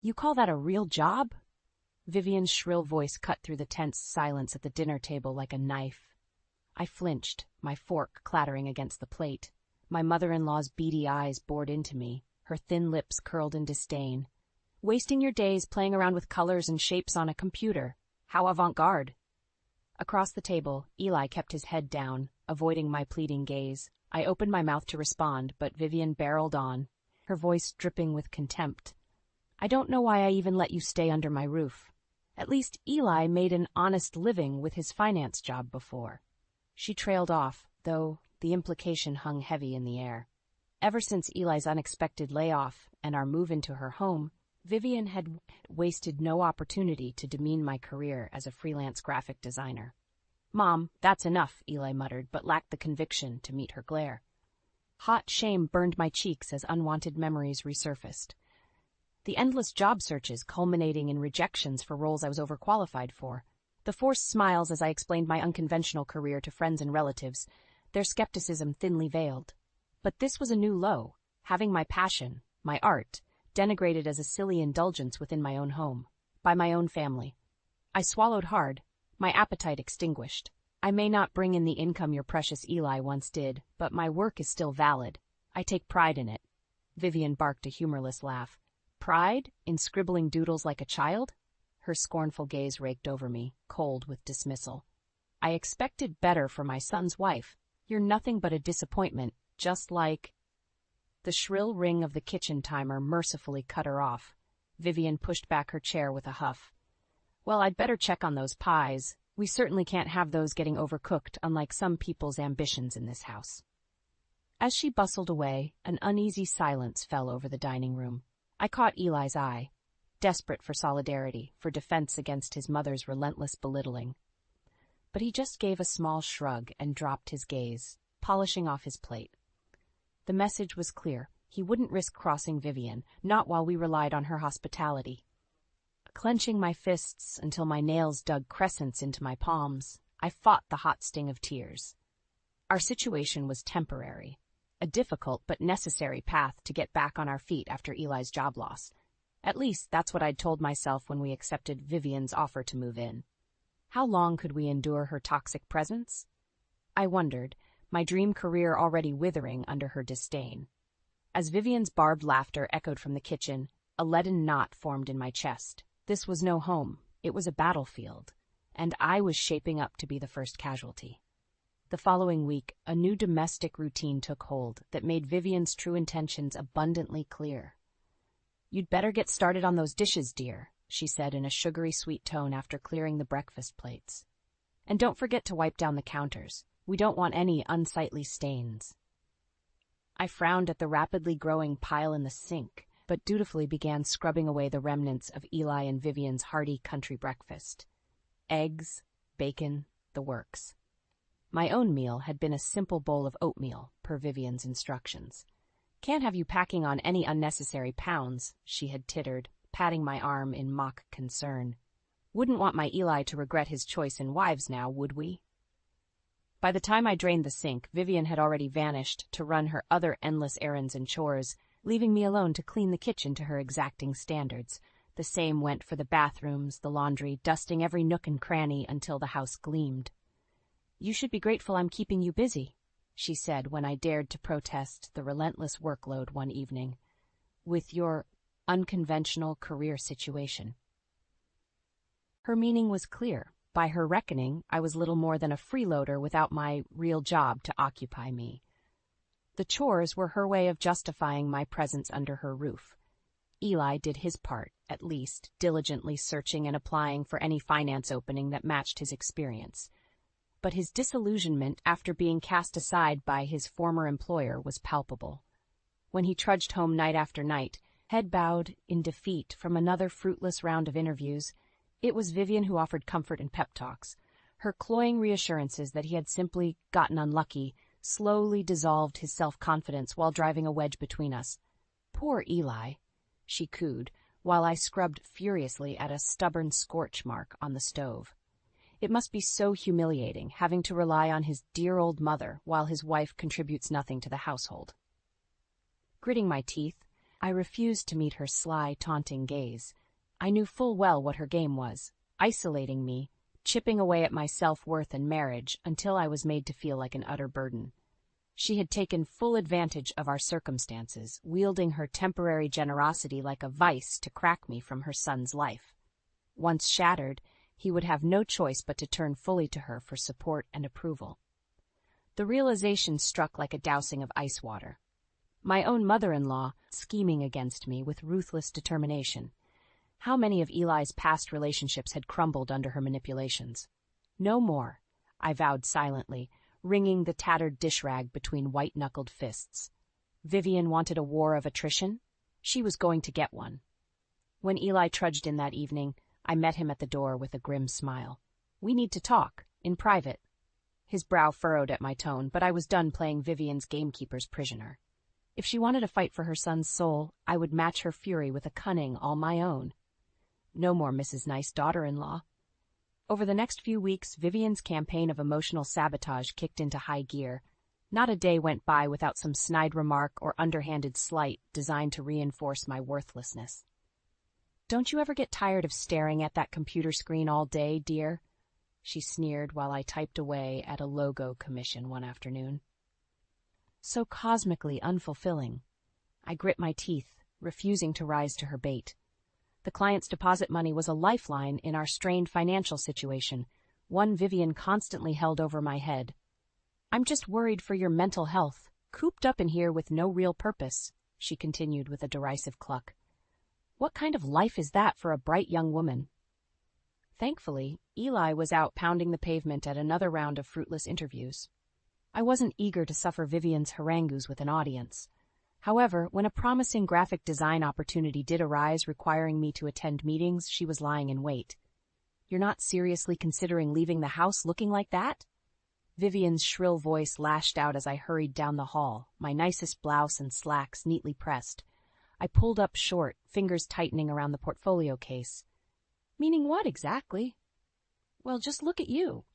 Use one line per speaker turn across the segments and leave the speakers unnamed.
You call that a real job? Vivian's shrill voice cut through the tense silence at the dinner table like a knife. I flinched, my fork clattering against the plate. My mother-in-law's beady eyes bored into me, her thin lips curled in disdain. Wasting your days playing around with colors and shapes on a computer. How avant-garde. Across the table, Eli kept his head down, avoiding my pleading gaze. I opened my mouth to respond, but Vivian barreled on, her voice dripping with contempt. I don't know why I even let you stay under my roof. At least Eli made an honest living with his finance job before. She trailed off, though the implication hung heavy in the air. Ever since Eli's unexpected layoff and our move into her home, Vivian had wasted no opportunity to demean my career as a freelance graphic designer. "Mom, that's enough," Eli muttered, but lacked the conviction to meet her glare. Hot shame burned my cheeks as unwanted memories resurfaced. The endless job searches culminating in rejections for roles I was overqualified for. The forced smiles as I explained my unconventional career to friends and relatives, their skepticism thinly veiled. But this was a new low, having my passion, my art, denigrated as a silly indulgence within my own home, by my own family. I swallowed hard, my appetite extinguished. I may not bring in the income your precious Eli once did, but my work is still valid. I take pride in it. Vivian barked a humorless laugh. Pride? In scribbling doodles like a child? Her scornful gaze raked over me, cold with dismissal. I expected better for my son's wife. You're nothing but a disappointment, just like... The shrill ring of the kitchen timer mercifully cut her off. Vivian pushed back her chair with a huff. Well, I'd better check on those pies. We certainly can't have those getting overcooked, unlike some people's ambitions in this house. As she bustled away, an uneasy silence fell over the dining room. I caught Eli's eye, desperate for solidarity, for defense against his mother's relentless belittling. But he just gave a small shrug and dropped his gaze, polishing off his plate. The message was clear. He wouldn't risk crossing Vivian, not while we relied on her hospitality. Clenching my fists until my nails dug crescents into my palms, I fought the hot sting of tears. Our situation was temporary, a difficult but necessary path to get back on our feet after Eli's job loss. At least that's what I'd told myself when we accepted Vivian's offer to move in. How long could we endure her toxic presence? I wondered, my dream career already withering under her disdain. As Vivian's barbed laughter echoed from the kitchen, a leaden knot formed in my chest. This was no home, it was a battlefield, and I was shaping up to be the first casualty. The following week, a new domestic routine took hold that made Vivian's true intentions abundantly clear. "You'd better get started on those dishes, dear," she said in a sugary sweet tone after clearing the breakfast plates. "And don't forget to wipe down the counters. We don't want any unsightly stains." I frowned at the rapidly growing pile in the sink, but dutifully began scrubbing away the remnants of Eli and Vivian's hearty country breakfast. Eggs, bacon, the works. My own meal had been a simple bowl of oatmeal, per Vivian's instructions. "Can't have you packing on any unnecessary pounds," she had tittered, patting my arm in mock concern. "Wouldn't want my Eli to regret his choice in wives now, would we?" By the time I drained the sink, Vivian had already vanished to run her other endless errands and chores, leaving me alone to clean the kitchen to her exacting standards. The same went for the bathrooms, the laundry, dusting every nook and cranny until the house gleamed. "You should be grateful I'm keeping you busy," she said when I dared to protest the relentless workload one evening, "with your unconventional career situation." Her meaning was clear. By her reckoning, I was little more than a freeloader without my real job to occupy me. The chores were her way of justifying my presence under her roof. Eli did his part, at least, diligently searching and applying for any finance opening that matched his experience. But his disillusionment after being cast aside by his former employer was palpable. When he trudged home night after night, head bowed in defeat from another fruitless round of interviews, it was Vivian who offered comfort and pep talks. Her cloying reassurances that he had simply gotten unlucky slowly dissolved his self-confidence while driving a wedge between us. "Poor Eli," she cooed, while I scrubbed furiously at a stubborn scorch mark on the stove. "It must be so humiliating, having to rely on his dear old mother while his wife contributes nothing to the household." Gritting my teeth, I refused to meet her sly, taunting gaze. I knew full well what her game was, isolating me, chipping away at my self-worth and marriage until I was made to feel like an utter burden. She had taken full advantage of our circumstances, wielding her temporary generosity like a vice to crack me from her son's life. Once shattered, he would have no choice but to turn fully to her for support and approval. The realization struck like a dousing of ice water. My own mother-in-law, scheming against me with ruthless determination. How many of Eli's past relationships had crumbled under her manipulations? No more, I vowed silently, wringing the tattered dish rag between white-knuckled fists. Vivian wanted a war of attrition? She was going to get one. When Eli trudged in that evening, I met him at the door with a grim smile. "We need to talk, in private." His brow furrowed at my tone, but I was done playing Vivian's gamekeeper's prisoner. If she wanted to fight for her son's soul, I would match her fury with a cunning all my own. No more Mrs. Nice daughter-in-law. Over the next few weeks, Vivian's campaign of emotional sabotage kicked into high gear. Not a day went by without some snide remark or underhanded slight designed to reinforce my worthlessness. "Don't you ever get tired of staring at that computer screen all day, dear?" she sneered while I typed away at a logo commission one afternoon. So cosmically unfulfilling. I grit my teeth, refusing to rise to her bait. The client's deposit money was a lifeline in our strained financial situation, one Vivian constantly held over my head. "I'm just worried for your mental health, cooped up in here with no real purpose," she continued with a derisive cluck. "What kind of life is that for a bright young woman?" Thankfully, Eli was out pounding the pavement at another round of fruitless interviews. I wasn't eager to suffer Vivian's harangues with an audience. However, when a promising graphic design opportunity did arise requiring me to attend meetings, she was lying in wait. "You're not seriously considering leaving the house looking like that?" Vivian's shrill voice lashed out as I hurried down the hall, my nicest blouse and slacks neatly pressed. I pulled up short, fingers tightening around the portfolio case. "Meaning what exactly?" "Well, just look at you."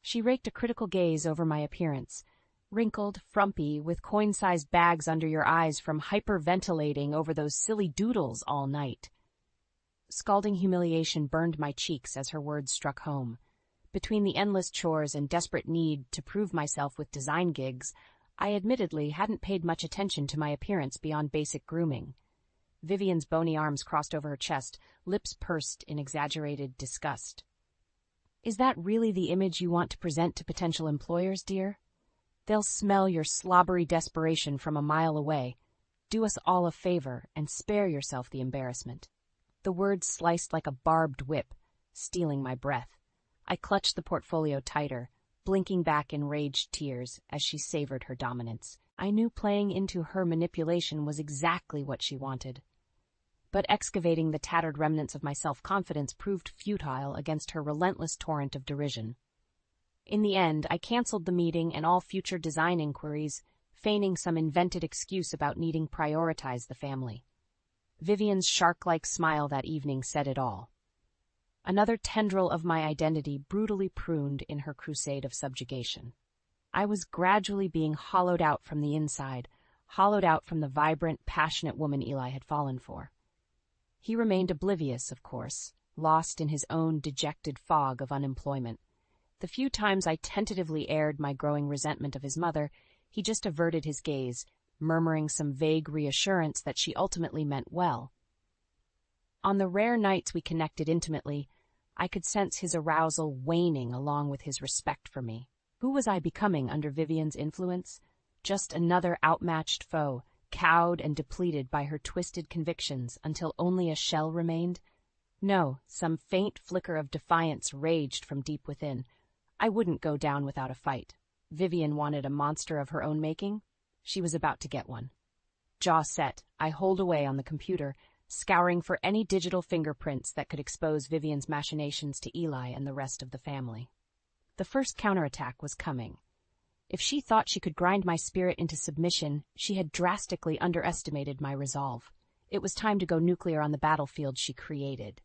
She raked a critical gaze over my appearance. "Wrinkled, frumpy, with coin-sized bags under your eyes from hyperventilating over those silly doodles all night." Scalding humiliation burned my cheeks as her words struck home. Between the endless chores and desperate need to prove myself with design gigs, I admittedly hadn't paid much attention to my appearance beyond basic grooming. Vivian's bony arms crossed over her chest, lips pursed in exaggerated disgust. "Is that really the image you want to present to potential employers, dear? They'll smell your slobbery desperation from a mile away. Do us all a favor and spare yourself the embarrassment." The words sliced like a barbed whip, stealing my breath. I clutched the portfolio tighter, blinking back enraged tears as she savored her dominance. I knew playing into her manipulation was exactly what she wanted. But excavating the tattered remnants of my self-confidence proved futile against her relentless torrent of derision. In the end, I canceled the meeting and all future design inquiries, feigning some invented excuse about needing to prioritize the family. Vivian's shark-like smile that evening said it all. Another tendril of my identity brutally pruned in her crusade of subjugation. I was gradually being hollowed out from the inside, hollowed out from the vibrant, passionate woman Eli had fallen for. He remained oblivious, of course, lost in his own dejected fog of unemployment. The few times I tentatively aired my growing resentment of his mother, he just averted his gaze, murmuring some vague reassurance that she ultimately meant well. On the rare nights we connected intimately, I could sense his arousal waning along with his respect for me. Who was I becoming under Vivian's influence? Just another outmatched foe, cowed and depleted by her twisted convictions until only a shell remained? No, some faint flicker of defiance raged from deep within. I wouldn't go down without a fight. Vivian wanted a monster of her own making. She was about to get one. Jaw set, I holed away on the computer, scouring for any digital fingerprints that could expose Vivian's machinations to Eli and the rest of the family. The first counterattack was coming. If she thought she could grind my spirit into submission, she had drastically underestimated my resolve. It was time to go nuclear on the battlefield she created.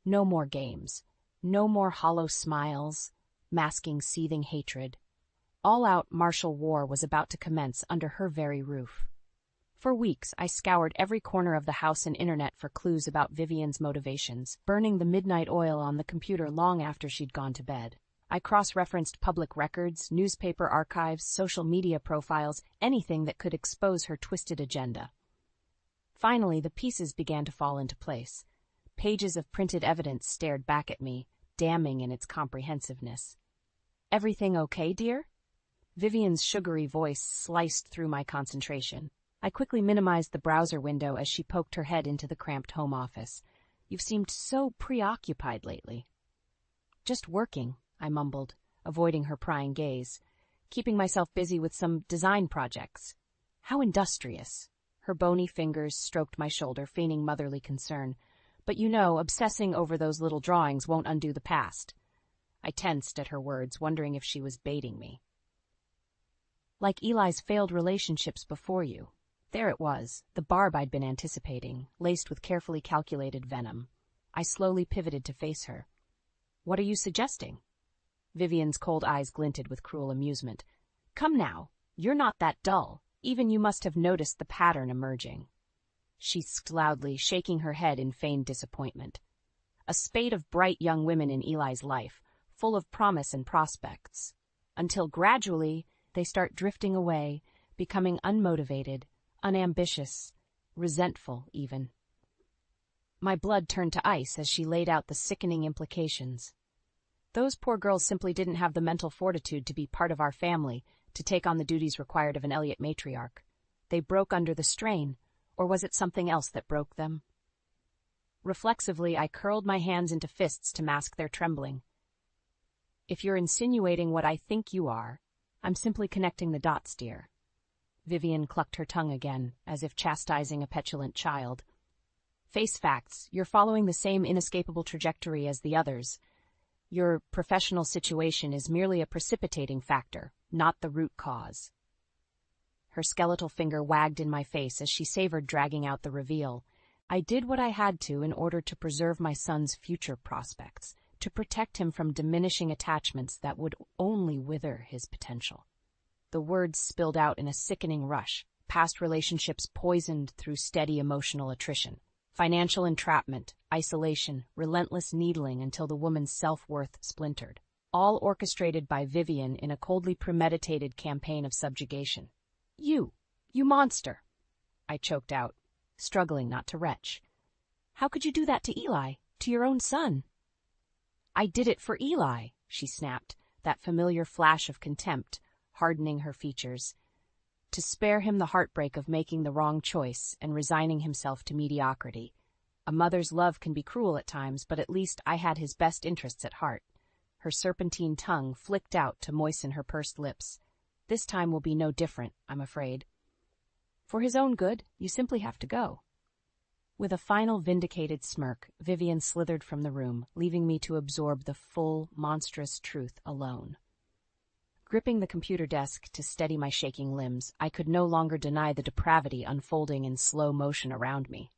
No more games. No more hollow smiles, masking seething hatred. All-out martial war was about to commence under her very roof. For weeks, I scoured every corner of the house and internet for clues about Vivian's motivations, burning the midnight oil on the computer long after she'd gone to bed. I cross-referenced public records, newspaper archives, social media profiles, anything that could expose her twisted agenda. Finally, the pieces began to fall into place. Pages of printed evidence stared back at me, damning in its comprehensiveness. "Everything okay, dear?" Vivian's sugary voice sliced through my concentration. I quickly minimized the browser window as she poked her head into the cramped home office. "You've seemed so preoccupied lately." "Just working," I mumbled, avoiding her prying gaze. "Keeping myself busy with some design projects." "How industrious." Her bony fingers stroked my shoulder, feigning motherly concern. "But you know, obsessing over those little drawings won't undo the past." I tensed at her words, wondering if she was baiting me. "Like Eli's failed relationships before you." There it was, the barb I'd been anticipating, laced with carefully calculated venom. I slowly pivoted to face her. "What are you suggesting?" Vivian's cold eyes glinted with cruel amusement. "Come now, you're not that dull. Even you must have noticed the pattern emerging." She squeaked loudly, shaking her head in feigned disappointment. "A spate of bright young women in Eli's life, full of promise and prospects. Until gradually, they start drifting away, becoming unmotivated, unambitious, resentful even." My blood turned to ice as she laid out the sickening implications. "Those poor girls simply didn't have the mental fortitude to be part of our family, to take on the duties required of an Elliot matriarch. They broke under the strain, or was it something else that broke them?" Reflexively, I curled my hands into fists to mask their trembling. "If you're insinuating what I think you are, I'm simply connecting the dots, dear." Vivian clucked her tongue again, as if chastising a petulant child. "Face facts, you're following the same inescapable trajectory as the others. Your professional situation is merely a precipitating factor, not the root cause." Her skeletal finger wagged in my face as she savored dragging out the reveal. "I did what I had to in order to preserve my son's future prospects, to protect him from diminishing attachments that would only wither his potential." The words spilled out in a sickening rush, past relationships poisoned through steady emotional attrition. Financial entrapment, isolation, relentless needling until the woman's self-worth splintered. All orchestrated by Vivian in a coldly premeditated campaign of subjugation. You monster!" I choked out, struggling not to retch. "How could you do that to Eli, to your own son?" "I did it for Eli," she snapped, that familiar flash of contempt hardening her features. "To spare him the heartbreak of making the wrong choice and resigning himself to mediocrity. A mother's love can be cruel at times, but at least I had his best interests at heart." Her serpentine tongue flicked out to moisten her pursed lips. "This time will be no different, I'm afraid. For his own good, you simply have to go." With a final vindicated smirk, Vivian slithered from the room, leaving me to absorb the full, monstrous truth alone. Gripping the computer desk to steady my shaking limbs, I could no longer deny the depravity unfolding in slow motion around me.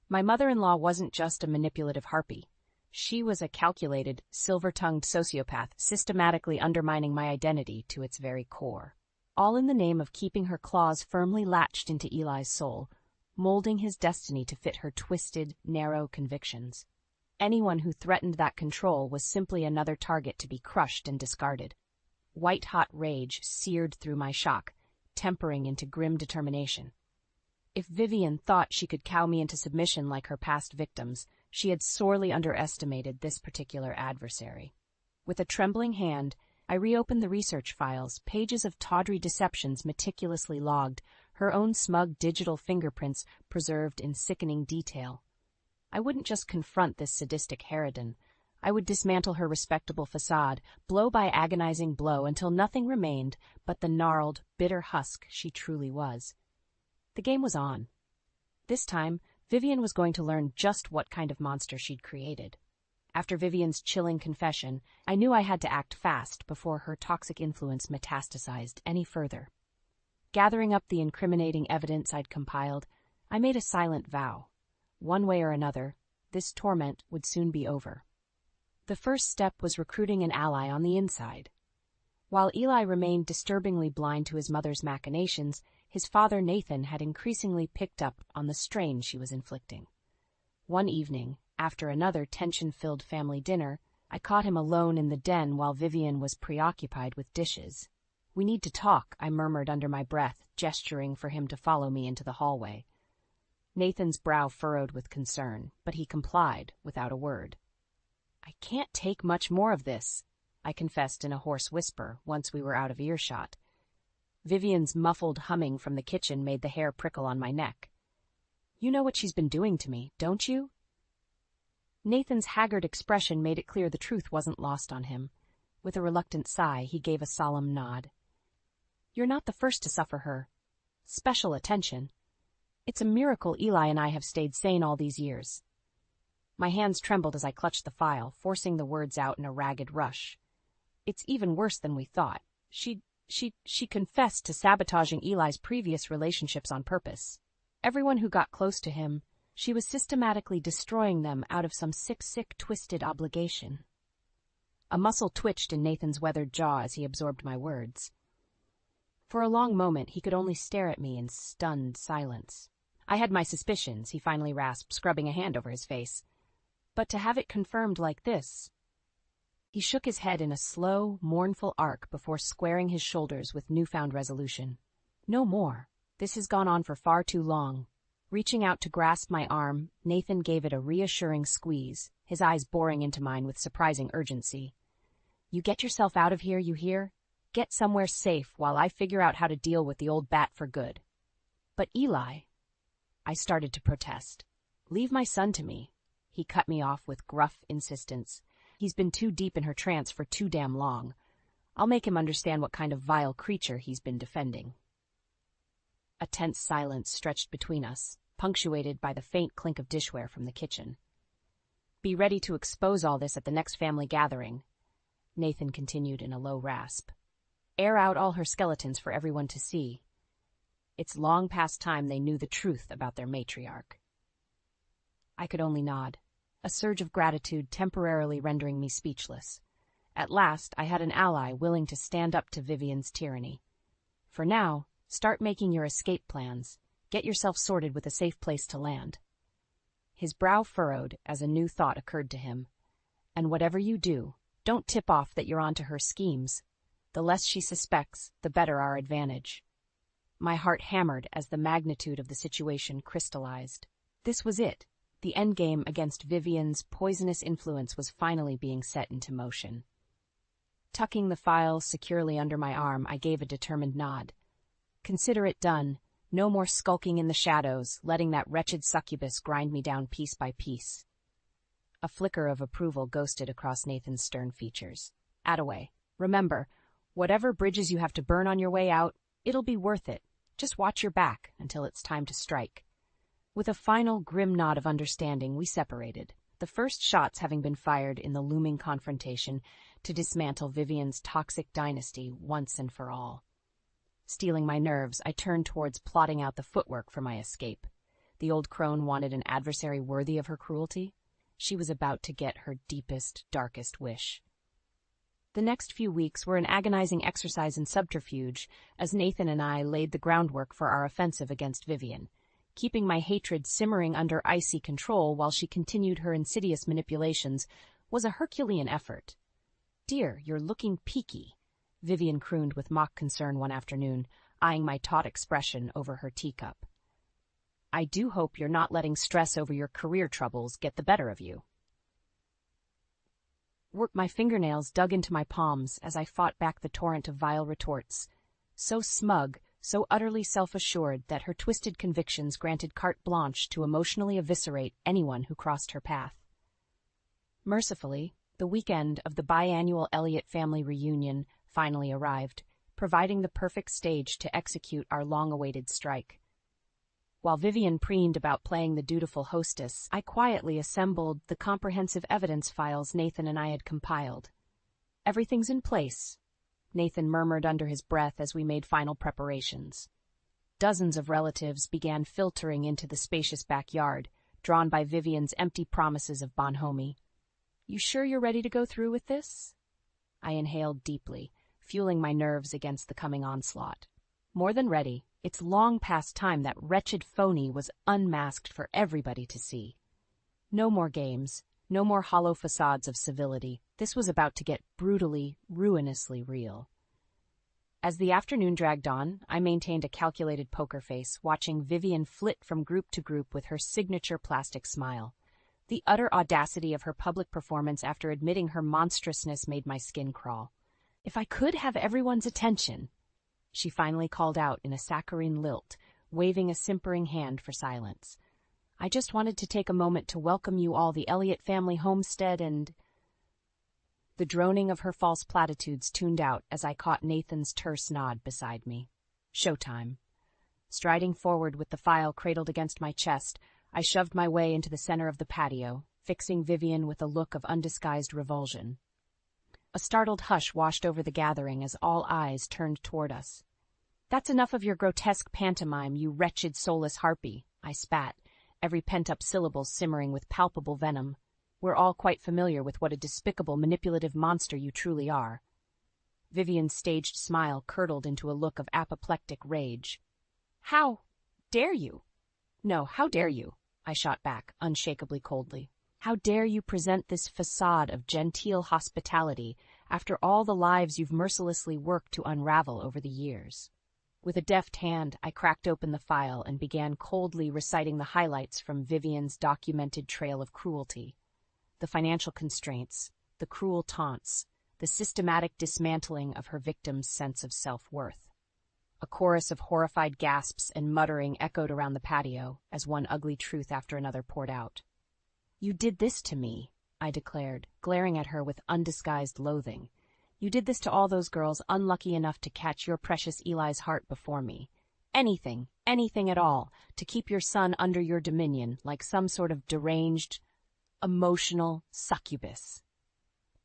My mother-in-law wasn't just a manipulative harpy. She was a calculated, silver-tongued sociopath, systematically undermining my identity to its very core. All in the name of keeping her claws firmly latched into Eli's soul, molding his destiny to fit her twisted, narrow convictions. Anyone who threatened that control was simply another target to be crushed and discarded. White-hot rage seared through my shock, tempering into grim determination. If Vivian thought she could cow me into submission like her past victims, she had sorely underestimated this particular adversary. With a trembling hand, I reopened the research files, pages of tawdry deceptions meticulously logged, her own smug digital fingerprints preserved in sickening detail. I wouldn't just confront this sadistic harridan. I would dismantle her respectable facade, blow by agonizing blow until nothing remained but the gnarled, bitter husk she truly was. The game was on. This time, Vivian was going to learn just what kind of monster she'd created. After Vivian's chilling confession, I knew I had to act fast before her toxic influence metastasized any further. Gathering up the incriminating evidence I'd compiled, I made a silent vow. One way or another, this torment would soon be over. The first step was recruiting an ally on the inside. While Eli remained disturbingly blind to his mother's machinations, His father, Nathan, had increasingly picked up on the strain she was inflicting. One evening, after another tension-filled family dinner, I caught him alone in the den while Vivian was preoccupied with dishes. "We need to talk," I murmured under my breath, gesturing for him to follow me into the hallway. Nathan's brow furrowed with concern, but he complied without a word. "I can't take much more of this," I confessed in a hoarse whisper once we were out of earshot. Vivian's muffled humming from the kitchen made the hair prickle on my neck. "You know what she's been doing to me, don't you?" Nathan's haggard expression made it clear the truth wasn't lost on him. With a reluctant sigh, he gave a solemn nod. "You're not the first to suffer her special attention. It's a miracle Eli and I have stayed sane all these years." My hands trembled as I clutched the file, forcing the words out in a ragged rush. "It's even worse than we thought. She confessed to sabotaging Eli's previous relationships on purpose. Everyone who got close to him, she was systematically destroying them out of some sick, twisted obligation." A muscle twitched in Nathan's weathered jaw as he absorbed my words. For a long moment, he could only stare at me in stunned silence. "I had my suspicions," he finally rasped, scrubbing a hand over his face. "But to have it confirmed like this—" He shook his head in a slow, mournful arc before squaring his shoulders with newfound resolution. "No more. This has gone on for far too long." Reaching out to grasp my arm, Nathan gave it a reassuring squeeze, his eyes boring into mine with surprising urgency. "You get yourself out of here, you hear? Get somewhere safe while I figure out how to deal with the old bat for good." "But Eli—" I started to protest. "Leave my son to me." He cut me off with gruff insistence. "He's been too deep in her trance for too damn long. I'll make him understand what kind of vile creature he's been defending." A tense silence stretched between us, punctuated by the faint clink of dishware from the kitchen. "Be ready to expose all this at the next family gathering," Nathan continued in a low rasp. "Air out all her skeletons for everyone to see. It's long past time they knew the truth about their matriarch." I could only nod, a surge of gratitude temporarily rendering me speechless. At last, I had an ally willing to stand up to Vivian's tyranny. For now, start making your escape plans. Get yourself sorted with a safe place to land. His brow furrowed as a new thought occurred to him. "And whatever you do, don't tip off that you're onto her schemes. The less she suspects, the better our advantage." My heart hammered as the magnitude of the situation crystallized. This was it. The endgame against Vivian's poisonous influence was finally being set into motion. Tucking the file securely under my arm, I gave a determined nod. Consider it done. No more skulking in the shadows, letting that wretched succubus grind me down piece by piece. A flicker of approval ghosted across Nathan's stern features. "Attaway. Remember, whatever bridges you have to burn on your way out, it'll be worth it. Just watch your back until it's time to strike." With a final grim nod of understanding, we separated, the first shots having been fired in the looming confrontation to dismantle Vivian's toxic dynasty once and for all. Steeling my nerves, I turned towards plotting out the footwork for my escape. The old crone wanted an adversary worthy of her cruelty. She was about to get her deepest, darkest wish. The next few weeks were an agonizing exercise in subterfuge as Nathan and I laid the groundwork for our offensive against Vivian, keeping my hatred simmering under icy control while she continued her insidious manipulations was a Herculean effort. "Dear, you're looking peaky," Vivian crooned with mock concern one afternoon, eyeing my taut expression over her teacup. "I do hope you're not letting stress over your career troubles get the better of you." My fingernails dug into my palms as I fought back the torrent of vile retorts. So smug, so utterly self-assured that her twisted convictions granted carte blanche to emotionally eviscerate anyone who crossed her path. Mercifully, the weekend of the biannual Elliott family reunion finally arrived, providing the perfect stage to execute our long-awaited strike. While Vivian preened about playing the dutiful hostess, I quietly assembled the comprehensive evidence files Nathan and I had compiled. "Everything's in place," Nathan murmured under his breath as we made final preparations. Dozens of relatives began filtering into the spacious backyard, drawn by Vivian's empty promises of bonhomie. "You sure you're ready to go through with this?" I inhaled deeply, fueling my nerves against the coming onslaught. "More than ready," It's long past time that wretched phony was unmasked for everybody to see. No more games, no more hollow facades of civility. This was about to get brutally, ruinously real. As the afternoon dragged on, I maintained a calculated poker face, watching Vivian flit from group to group with her signature plastic smile. The utter audacity of her public performance after admitting her monstrousness made my skin crawl. "If I could have everyone's attention," she finally called out in a saccharine lilt, waving a simpering hand for silence. "I just wanted to take a moment to welcome you all the Elliott family homestead and—" The droning of her false platitudes tuned out as I caught Nathan's terse nod beside me. Showtime. Striding forward with the file cradled against my chest, I shoved my way into the center of the patio, fixing Vivian with a look of undisguised revulsion. A startled hush washed over the gathering as all eyes turned toward us. "That's enough of your grotesque pantomime, you wretched soulless harpy," I spat, every pent-up syllable simmering with palpable venom. "We're all quite familiar with what a despicable, manipulative monster you truly are." Vivian's staged smile curdled into a look of apoplectic rage. "How dare you?" "No, how dare you?" I shot back, unshakably coldly. "How dare you present this facade of genteel hospitality after all the lives you've mercilessly worked to unravel over the years?" With a deft hand, I cracked open the file and began coldly reciting the highlights from Vivian's documented trail of cruelty. The financial constraints, the cruel taunts, the systematic dismantling of her victim's sense of self-worth. A chorus of horrified gasps and muttering echoed around the patio as one ugly truth after another poured out. "You did this to me," I declared, glaring at her with undisguised loathing. "You did this to all those girls unlucky enough to catch your precious Eli's heart before me. Anything at all, to keep your son under your dominion like some sort of deranged, emotional succubus."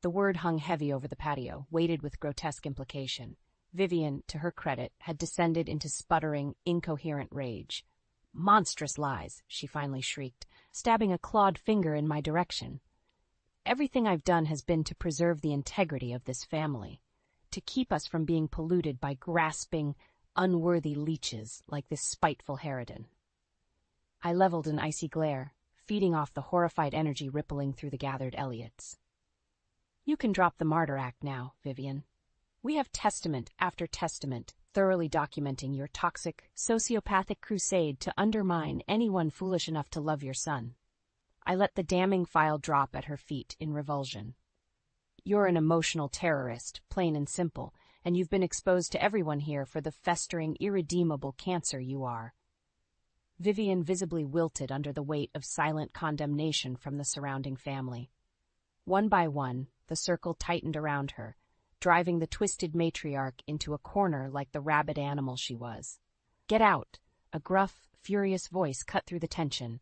The word hung heavy over the patio, weighted with grotesque implication. Vivian, to her credit, had descended into sputtering, incoherent rage. "Monstrous lies," she finally shrieked, stabbing a clawed finger in my direction. "Everything I've done has been to preserve the integrity of this family, to keep us from being polluted by grasping, unworthy leeches like this spiteful harridan." I leveled an icy glare, feeding off the horrified energy rippling through the gathered Elliots. "You can drop the martyr act now, Vivian. We have testament after testament thoroughly documenting your toxic, sociopathic crusade to undermine anyone foolish enough to love your son." I let the damning file drop at her feet in revulsion. "You're an emotional terrorist, plain and simple, and you've been exposed to everyone here for the festering, irredeemable cancer you are." Vivian visibly wilted under the weight of silent condemnation from the surrounding family. One by one, the circle tightened around her, driving the twisted matriarch into a corner like the rabid animal she was. "Get out!" A gruff, furious voice cut through the tension.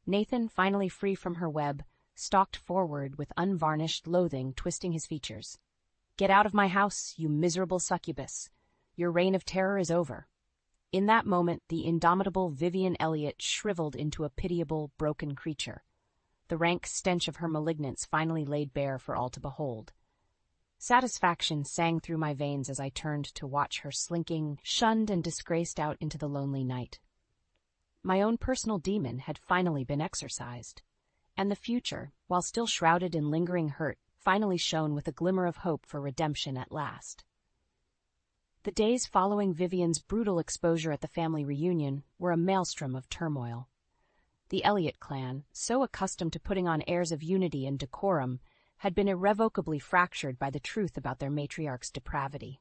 Nathan, finally free from her web, stalked forward with unvarnished loathing twisting his features. "Get out of my house, you miserable succubus. Your reign of terror is over." In that moment, the indomitable Vivian Elliott shriveled into a pitiable, broken creature. The rank stench of her malignance finally laid bare for all to behold. Satisfaction sang through my veins as I turned to watch her slinking, shunned and disgraced out into the lonely night. My own personal demon had finally been exorcised, and the future, while still shrouded in lingering hurt, finally shone with a glimmer of hope for redemption at last. The days following Vivian's brutal exposure at the family reunion were a maelstrom of turmoil. The Elliott clan, so accustomed to putting on airs of unity and decorum, had been irrevocably fractured by the truth about their matriarch's depravity.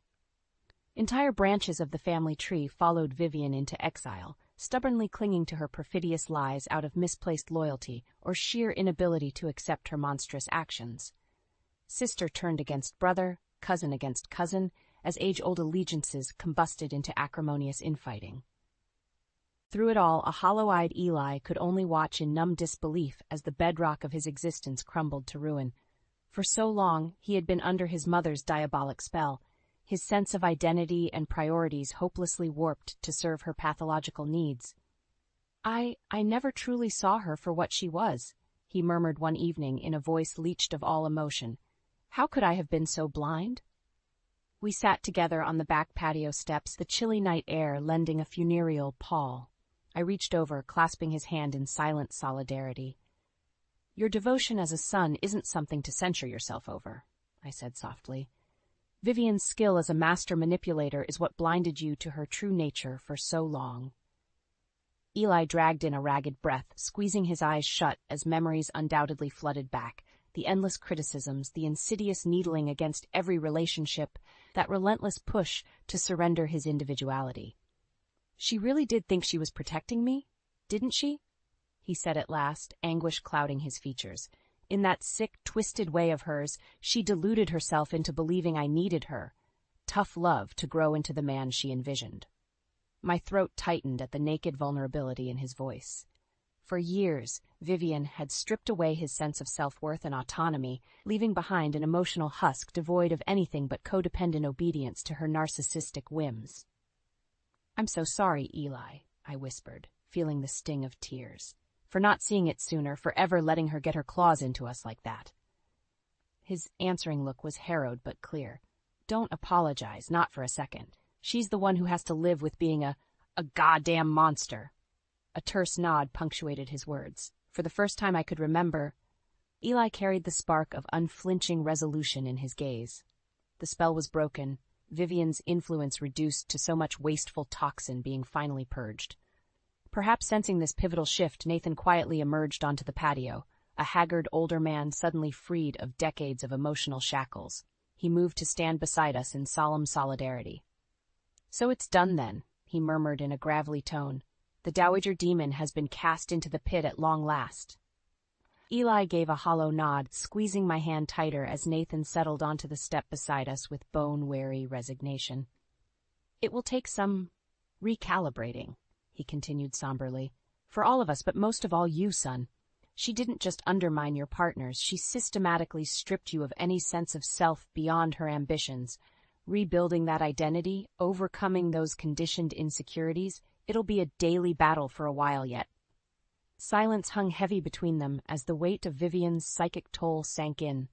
Entire branches of the family tree followed Vivian into exile, stubbornly clinging to her perfidious lies out of misplaced loyalty or sheer inability to accept her monstrous actions. Sister turned against brother, cousin against cousin, as age-old allegiances combusted into acrimonious infighting. Through it all, a hollow-eyed Eli could only watch in numb disbelief as the bedrock of his existence crumbled to ruin. For so long, he had been under his mother's diabolic spell, his sense of identity and priorities hopelessly warped to serve her pathological needs. I never truly saw her for what she was," he murmured one evening in a voice leached of all emotion. "How could I have been so blind?" We sat together on the back patio steps, the chilly night air lending a funereal pall. I reached over, clasping his hand in silent solidarity. "Your devotion as a son isn't something to censure yourself over," I said softly. "Vivian's skill as a master manipulator is what blinded you to her true nature for so long." Eli dragged in a ragged breath, squeezing his eyes shut as memories undoubtedly flooded back. The endless criticisms, the insidious needling against every relationship, that relentless push to surrender his individuality. "She really did think she was protecting me, didn't she?" he said at last, anguish clouding his features. "In that sick, twisted way of hers, she deluded herself into believing I needed her. Tough love to grow into the man she envisioned." My throat tightened at the naked vulnerability in his voice. For years, Vivian had stripped away his sense of self-worth and autonomy, leaving behind an emotional husk devoid of anything but codependent obedience to her narcissistic whims. "I'm so sorry, Eli," I whispered, feeling the sting of tears, "for not seeing it sooner, for ever letting her get her claws into us like that." His answering look was harrowed but clear. "Don't apologize, not for a second. She's the one who has to live with being a goddamn monster." A terse nod punctuated his words. For the first time I could remember, Eli carried the spark of unflinching resolution in his gaze. The spell was broken, Vivian's influence reduced to so much wasteful toxin being finally purged. Perhaps sensing this pivotal shift, Nathan quietly emerged onto the patio, a haggard older man suddenly freed of decades of emotional shackles. He moved to stand beside us in solemn solidarity. "So it's done then," he murmured in a gravelly tone. "The Dowager demon has been cast into the pit at long last." Eli gave a hollow nod, squeezing my hand tighter as Nathan settled onto the step beside us with bone-weary resignation. "It will take some recalibrating," he continued somberly. "For all of us, but most of all you, son. She didn't just undermine your partners, she systematically stripped you of any sense of self beyond her ambitions. Rebuilding that identity, overcoming those conditioned insecurities, it'll be a daily battle for a while yet." Silence hung heavy between them as the weight of Vivian's psychic toll sank in.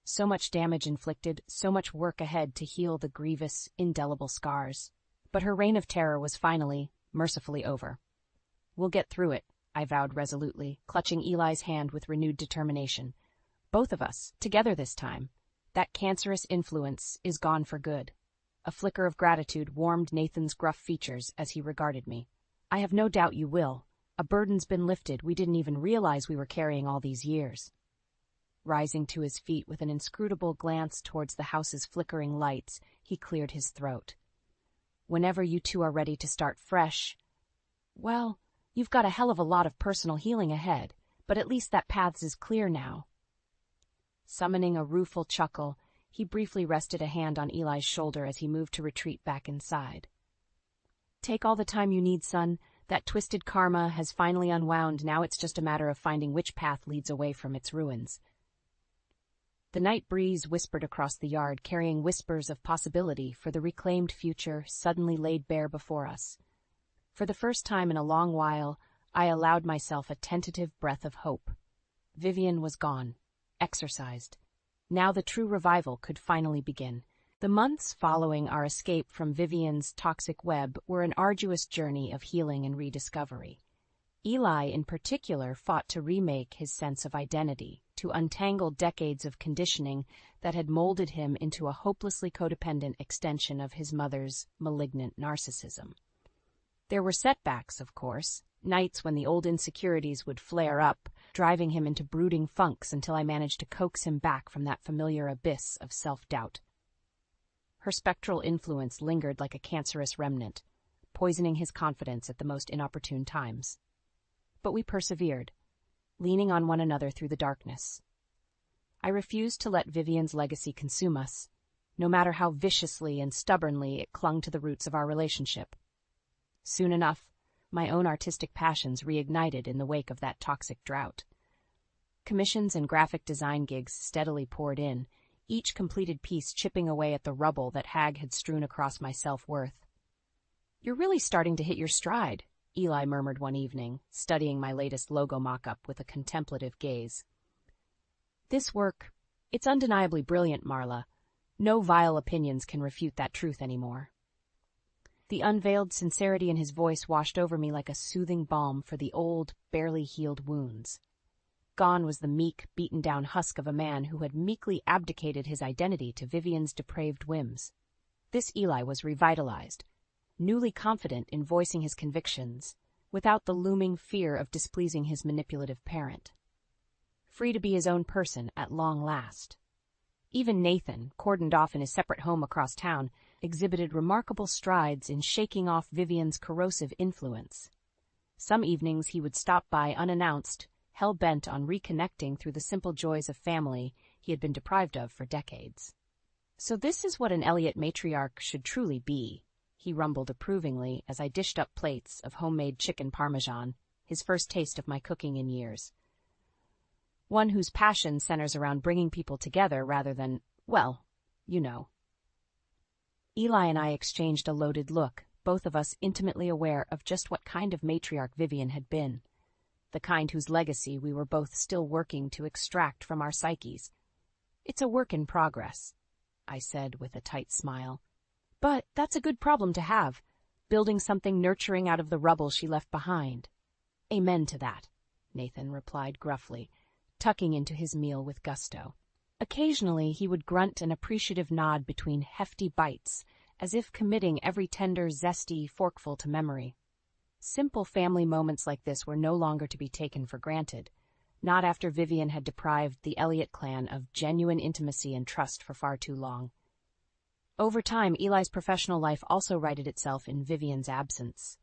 So much damage inflicted, so much work ahead to heal the grievous, indelible scars. But her reign of terror was finally, mercifully over. "We'll get through it," I vowed resolutely, clutching Eli's hand with renewed determination. "Both of us, together this time. That cancerous influence is gone for good." A flicker of gratitude warmed Nathan's gruff features as he regarded me. "I have no doubt you will. A burden's been lifted we didn't even realize we were carrying all these years." Rising to his feet with an inscrutable glance towards the house's flickering lights, he cleared his throat. "Whenever you two are ready to start fresh, well, you've got a hell of a lot of personal healing ahead, but at least that path is clear now." Summoning a rueful chuckle, he briefly rested a hand on Eli's shoulder as he moved to retreat back inside. "Take all the time you need, son. That twisted karma has finally unwound, now it's just a matter of finding which path leads away from its ruins." The night breeze whispered across the yard, carrying whispers of possibility for the reclaimed future suddenly laid bare before us. For the first time in a long while, I allowed myself a tentative breath of hope. Vivian was gone, exorcised. Now the true revival could finally begin. The months following our escape from Vivian's toxic web were an arduous journey of healing and rediscovery. Eli, in particular, fought to remake his sense of identity, to untangle decades of conditioning that had molded him into a hopelessly codependent extension of his mother's malignant narcissism. There were setbacks, of course, nights when the old insecurities would flare up, driving him into brooding funks until I managed to coax him back from that familiar abyss of self-doubt. Her spectral influence lingered like a cancerous remnant, poisoning his confidence at the most inopportune times. But we persevered, leaning on one another through the darkness. I refused to let Vivian's legacy consume us, no matter how viciously and stubbornly it clung to the roots of our relationship. Soon enough, my own artistic passions reignited in the wake of that toxic drought. Commissions and graphic design gigs steadily poured in, each completed piece chipping away at the rubble that Hag had strewn across my self-worth. "You're really starting to hit your stride," Eli murmured one evening, studying my latest logo mock-up with a contemplative gaze. "This work, it's undeniably brilliant, Marla, No vile opinions can refute that truth anymore. The unveiled sincerity in his voice washed over me like a soothing balm for the old, barely healed wounds. Gone was the meek, beaten-down husk of a man who had meekly abdicated his identity to Vivian's depraved whims. This Eli was revitalized, newly confident in voicing his convictions, without the looming fear of displeasing his manipulative parent. Free to be his own person at long last. Even Nathan, cordoned off in his separate home across town, exhibited remarkable strides in shaking off Vivian's corrosive influence. Some evenings he would stop by unannounced, hell-bent on reconnecting through the simple joys of family he had been deprived of for decades. "So this is what an Elliott matriarch should truly be," he rumbled approvingly as I dished up plates of homemade chicken parmesan, his first taste of my cooking in years. One whose passion centers around bringing people together rather than, well, you know. Eli and I exchanged a loaded look, both of us intimately aware of just what kind of matriarch Vivian had been, the kind whose legacy we were both still working to extract from our psyches. "It's a work in progress," I said with a tight smile. "But that's a good problem to have, building something nurturing out of the rubble she left behind." "Amen to that," Nathan replied gruffly, tucking into his meal with gusto. Occasionally he would grunt an appreciative nod between hefty bites, as if committing every tender, zesty forkful to memory. Simple family moments like this were no longer to be taken for granted, not after Vivian had deprived the Elliott clan of genuine intimacy and trust for far too long. Over time, Eli's professional life also righted itself in Vivian's absence.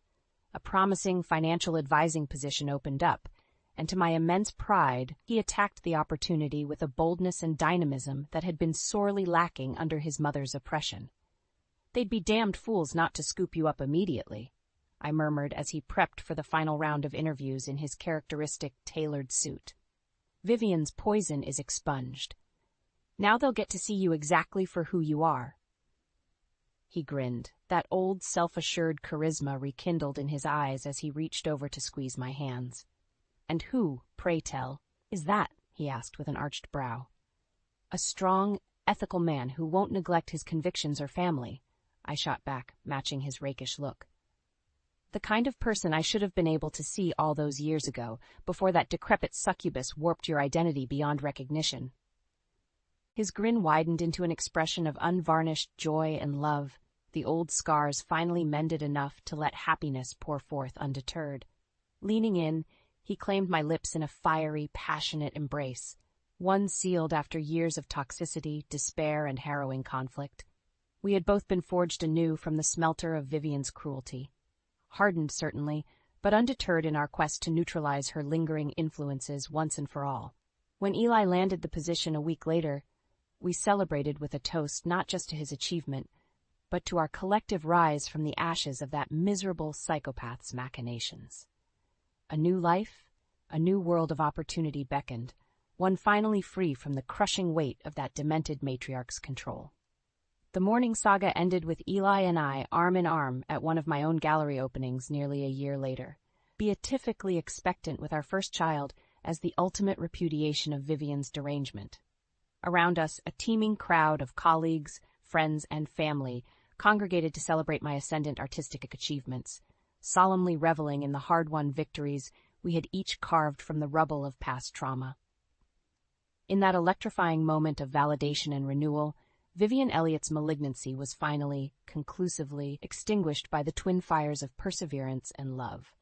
A promising financial advising position opened up, and to my immense pride, he attacked the opportunity with a boldness and dynamism that had been sorely lacking under his mother's oppression. "They'd be damned fools not to scoop you up immediately," I murmured as he prepped for the final round of interviews in his characteristic tailored suit. "Vivian's poison is expunged. Now they'll get to see you exactly for who you are." He grinned, that old self-assured charisma rekindled in his eyes as he reached over to squeeze my hands. "And who, pray tell, is that?" he asked with an arched brow. "A strong, ethical man who won't neglect his convictions or family," I shot back, matching his rakish look. "The kind of person I should have been able to see all those years ago, before that decrepit succubus warped your identity beyond recognition." His grin widened into an expression of unvarnished joy and love, the old scars finally mended enough to let happiness pour forth undeterred. Leaning in, he claimed my lips in a fiery, passionate embrace, one sealed after years of toxicity, despair, and harrowing conflict. We had both been forged anew from the smelter of Vivian's cruelty. Hardened, certainly, but undeterred in our quest to neutralize her lingering influences once and for all. When Eli landed the position a week later, we celebrated with a toast not just to his achievement, but to our collective rise from the ashes of that miserable psychopath's machinations. A new life, a new world of opportunity beckoned, one finally free from the crushing weight of that demented matriarch's control. The morning saga ended with Eli and I arm in arm at one of my own gallery openings nearly a year later, beatifically expectant with our first child as the ultimate repudiation of Vivian's derangement. Around us, a teeming crowd of colleagues, friends, and family congregated to celebrate my ascendant artistic achievements, solemnly reveling in the hard-won victories we had each carved from the rubble of past trauma. In that electrifying moment of validation and renewal, Vivian Elliott's malignancy was finally, conclusively extinguished by the twin fires of perseverance and love.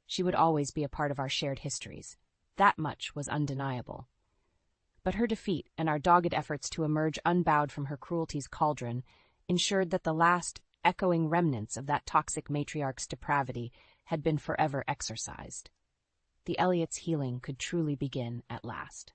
She would always be a part of our shared histories. That much was undeniable. But her defeat and our dogged efforts to emerge unbowed from her cruelty's cauldron ensured that the last echoing remnants of that toxic matriarch's depravity had been forever exorcised. The Elliott's healing could truly begin at last.